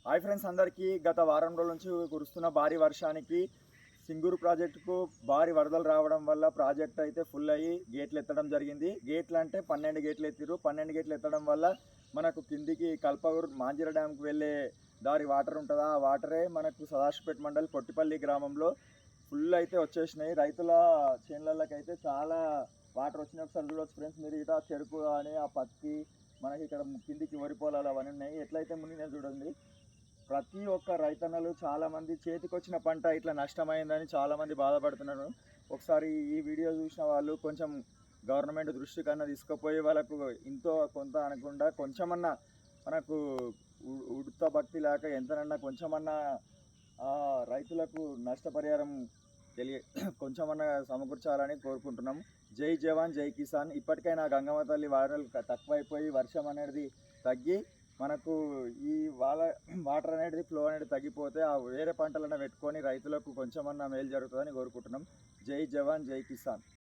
Hi friends, అందరికీ గత వారం రోజుల నుంచి కురుస్తున్న భారీ వర్షానికి సింగూరు ప్రాజెక్టుకు భారీ వరదలు రావడం వల్ల ప్రాజెక్ట్ అయితే ఫుల్ అయ్యి గేట్లు ఎత్తడం జరిగింది. గేట్లు అంటే 12 గేట్లు ఎత్తిరు. 12 గేట్లు ఎత్తడం వల్ల మనకు కిందికి కల్పగూరు మాంజిర డ్యాంకి వెళ్ళే దారి వాటర్ ఉంటుందా, ఆ వాటరే మనకు సదాశివపేట మండలి పొట్టిపల్లి గ్రామంలో ఫుల్ అయితే వచ్చేసినాయి. రైతుల చేనులకైతే చాలా వాటర్ వచ్చినాయి. ఒకసారి చూడవచ్చు ఫ్రెండ్స్, మీరు ఇట చెరుకు కానీ ఆ పత్తి, మనకి ఇక్కడ కిందికి వరి పొలాలు అవన్నీ ఉన్నాయి. ఎట్లయితే మునిగినాయి చూడండి. ప్రతి ఒక్క రైతన్నలు చాలామంది చేతికి వచ్చిన పంట ఇట్లా నష్టమైందని చాలామంది బాధపడుతున్నారు. ఒకసారి ఈ వీడియో చూసిన వాళ్ళు కొంచెం గవర్నమెంట్ దృష్టి కన్నా తీసుకుపోయి వాళ్ళకు ఇంతో కొంత అనకుండా కొంచెమన్నా మనకు ఉడత భక్తి లేక ఎంతనన్నా కొంచెమన్నా రైతులకు నష్టపరిహారం కొంచెమన్నా సమకూర్చాలని కోరుకుంటున్నాం. జై జవాన్ జై కిసాన్. ఇప్పటికైనా గంగమ్మ తల్లి వానలు తక్కువైపోయి వర్షం అనేది తగ్గి మనకు ఈ వాటర్ అనేది ఫ్లో అనేది తగ్గిపోతే ఆ వేరే పంటలన్నా పెట్టుకొని రైతులకు కొంచెమన్నా మేలు జరుగుతుందని కోరుకుంటున్నాం. జై జవాన్ జై కిసాన్.